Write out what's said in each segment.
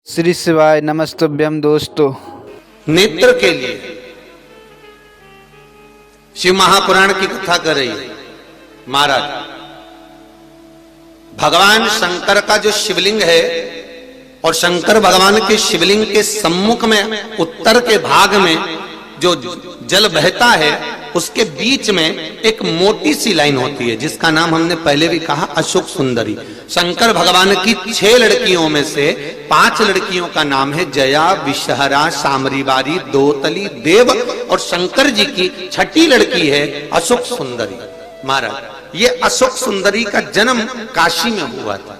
श्री शिवाय नमस्तुभ्यम दोस्तों। नेत्र के लिए शिव महापुराण की कथा कर रही है महाराज। भगवान शंकर का जो शिवलिंग है और शंकर भगवान के शिवलिंग के सम्मुख में उत्तर के भाग में जो जल बहता है उसके बीच में एक मोटी सी लाइन होती है जिसका नाम हमने पहले भी कहा अशोक सुंदरी। शंकर भगवान की 6 लड़कियों में से 5 लड़कियों का नाम है जया, विषहरा, सामरीवारी, दोतली, देव और शंकर जी की 6ठी लड़की है अशोक सुंदरी। महाराज ये अशोक सुंदरी का जन्म काशी में हुआ था,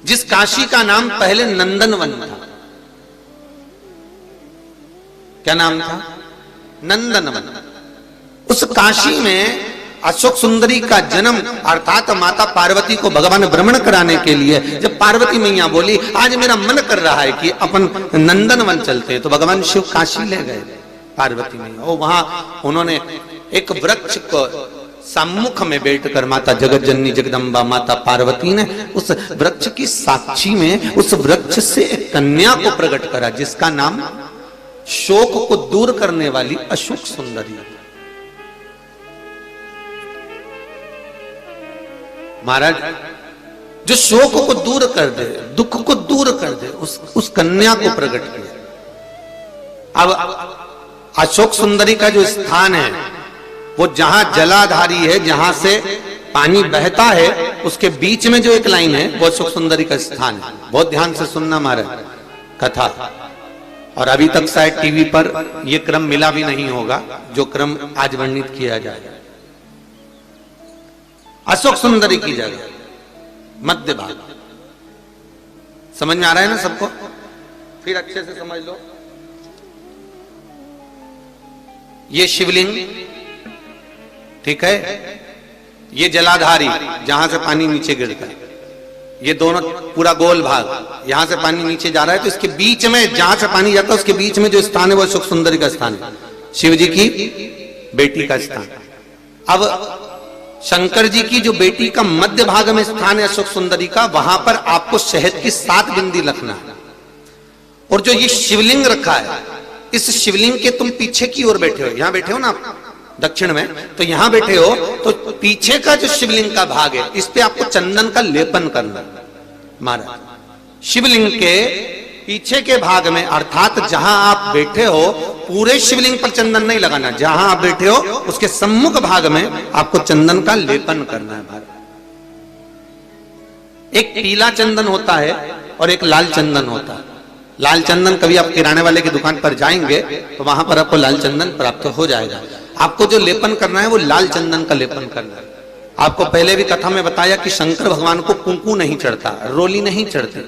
जिस काशी का नाम पहले नंदनवन था। क्या नाम था? नंदनवन। उस काशी में अशोक सुंदरी का जन्म अर्थात माता पार्वती को भगवान भ्रमण कराने के लिए जब पार्वती मैया बोली आज मेरा मन कर रहा है कि अपन नंदनवन चलते, तो भगवान शिव काशी ले गए पार्वती मैया। और वहां उन्होंने एक वृक्ष को सम्मुख में बैठकर माता जगत जननी जगदम्बा माता पार्वती ने उस वृक्ष की साक्षी में उस वृक्ष से एक कन्या को प्रकट करा जिसका नाम शोक को दूर करने वाली अशोक सुंदरी। महाराज जो शोक को दूर कर दे, दुख को दूर कर दे, उस कन्या को प्रकट किया। अब अशोक सुंदरी का जो स्थान है वो जहां जलाधारी है, जहां से पानी बहता है, उसके बीच में जो एक लाइन है वो अशोक सुंदरी का स्थान है। बहुत ध्यान से सुनना महाराज कथा। और अभी तक शायद टीवी पर यह क्रम मिला भी नहीं होगा जो क्रम आज वर्णित किया जाएगा। अशोक सुंदरी की जगह मध्य भाग। समझ में आ रहा है ना सबको? फिर अच्छे से समझ लो। ये शिवलिंग, ठीक है, ये जलाधारी जहां से पानी नीचे गिरता है, ये दोनों पूरा गोल भाग, यहां से पानी नीचे जा रहा है, तो इसके बीच में जहां से पानी जाता है उसके बीच में जो स्थान है वो अशोक सुंदरी का स्थान है, शिव जी की बेटी का स्थान। अब शंकर जी की जो बेटी का मध्य भाग में स्थान है अशोक सुंदरी का, वहां पर आपको शहद की 7 बिंदी रखना है। और जो ये शिवलिंग रखा है, इस शिवलिंग के तुम पीछे की ओर बैठे हो, यहां बैठे हो ना आप दक्षिण में, तो यहां बैठे हो, तो पीछे का जो शिवलिंग का भाग है इस पे आपको चंदन का लेपन करना। महाराज शिवलिंग के पीछे के भाग में अर्थात जहां आप बैठे हो पूरे शिवलिंग पर चंदन नहीं लगाना, जहां आप बैठे हो उसके सम्मुख भाग में आपको चंदन का लेपन करना है। महाराज एक पीला चंदन होता है और एक लाल चंदन होता है। लाल चंदन कभी आप किराने वाले की दुकान पर जाएंगे तो वहां पर आपको लाल चंदन प्राप्त हो जाएगा। आपको जो लेपन करना है वो लाल चंदन का लेपन करना है। आपको पहले भी कथा में बताया कि शंकर भगवान को कुंकू नहीं चढ़ता, रोली नहीं चढ़ती,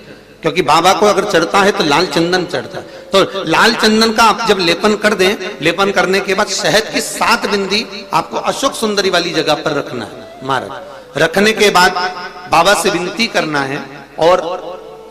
क्योंकि बाबा को अगर चढ़ता है तो लाल चंदन चढ़ता है। तो लाल चंदन का आप जब लेपन कर दें, लेपन करने के बाद शहद की 7 बिंदी आपको अशोक सुंदरी वाली जगह पर रखना है। महाराज रखने के बाद बाबा से विनती करना है और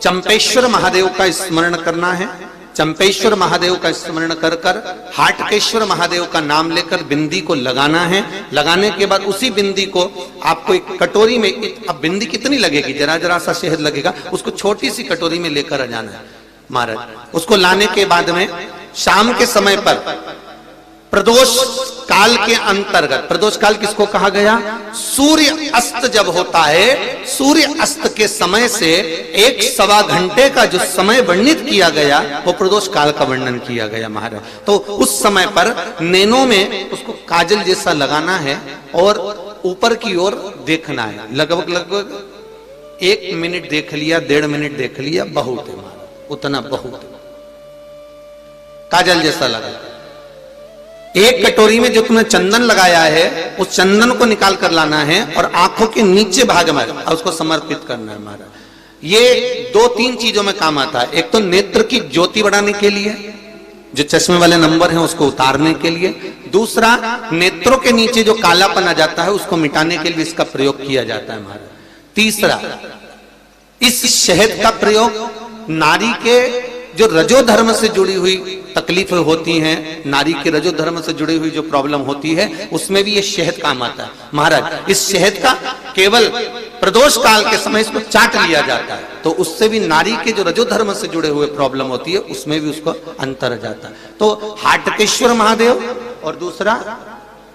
चंपेश्वर महादेव का स्मरण करना है। चंपेश्वर महादेव का स्मरण कर कर हाटकेश्वर महादेव का नाम लेकर बिंदी को लगाना है। लगाने के बाद उसी बिंदी को आपको एक कटोरी में, अब बिंदी कितनी लगेगी, जरा जरा सा शहद लगेगा, उसको छोटी सी कटोरी में लेकर आ जाना है। महाराज उसको लाने के बाद में शाम के समय पर प्रदोष काल के अंतर्गत, प्रदोष काल किसको कहा गया? सूर्य अस्त जब होता है, सूर्य अस्त के समय से 1-1.25 घंटे का जो समय वर्णित किया गया वो प्रदोष काल का वर्णन किया गया। महाराज तो उस समय पर नैनों में उसको काजल जैसा लगाना है और ऊपर की ओर देखना है। लगभग लगभग 1 मिनट देख लिया, 1.5 मिनट देख लिया, बहुत है महाराज, उतना बहुत है। काजल जैसा लगा। एक कटोरी में जो तुमने चंदन लगाया है उस चंदन को निकाल कर लाना है और आंखों के नीचे भाग में उसको समर्पित करना है। महाराज ये 2-3 चीजों में काम आता है। एक तो नेत्र की ज्योति बढ़ाने के लिए, जो चश्मे वाले नंबर हैं उसको उतारने के लिए। दूसरा, नेत्रों के नीचे जो कालापन आ जाता है उसको मिटाने के लिए इसका प्रयोग किया जाता है। महाराज तीसरा, इस शहद का प्रयोग नारी के जो रजो धर्म से जुड़ी हुई तकलीफें होती हैं, नारी के रजो धर्म से जुड़ी हुई जो प्रॉब्लम होती है उसमें भी ये शहद काम आता है। महाराज इस शहद का केवल प्रदोष काल के समय इसको चाट लिया जाता है, तो उससे भी नारी के जो रजोधर्म से जुड़े हुए प्रॉब्लम होती है उसमें भी उसको अंतर आ जाता है। तो हाटकेश्वर महादेव और दूसरा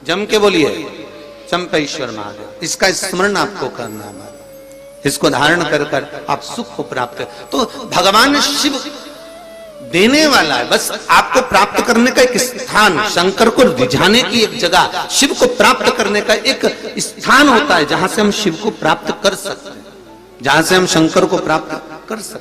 जम के बोलिए चंपेश्वर महादेव, इसका स्मरण आपको करना है। इसको धारण कर कर आप सुख को प्राप्त कर, तो भगवान शिव देने वाला है, बस आपको प्राप्त करने का एक स्थान, शंकर को रिझाने की एक जगह, शिव को प्राप्त करने का एक स्थान होता है जहां से हम शिव को प्राप्त कर सकते हैं, जहां से हम शंकर को प्राप्त कर सकते हैं।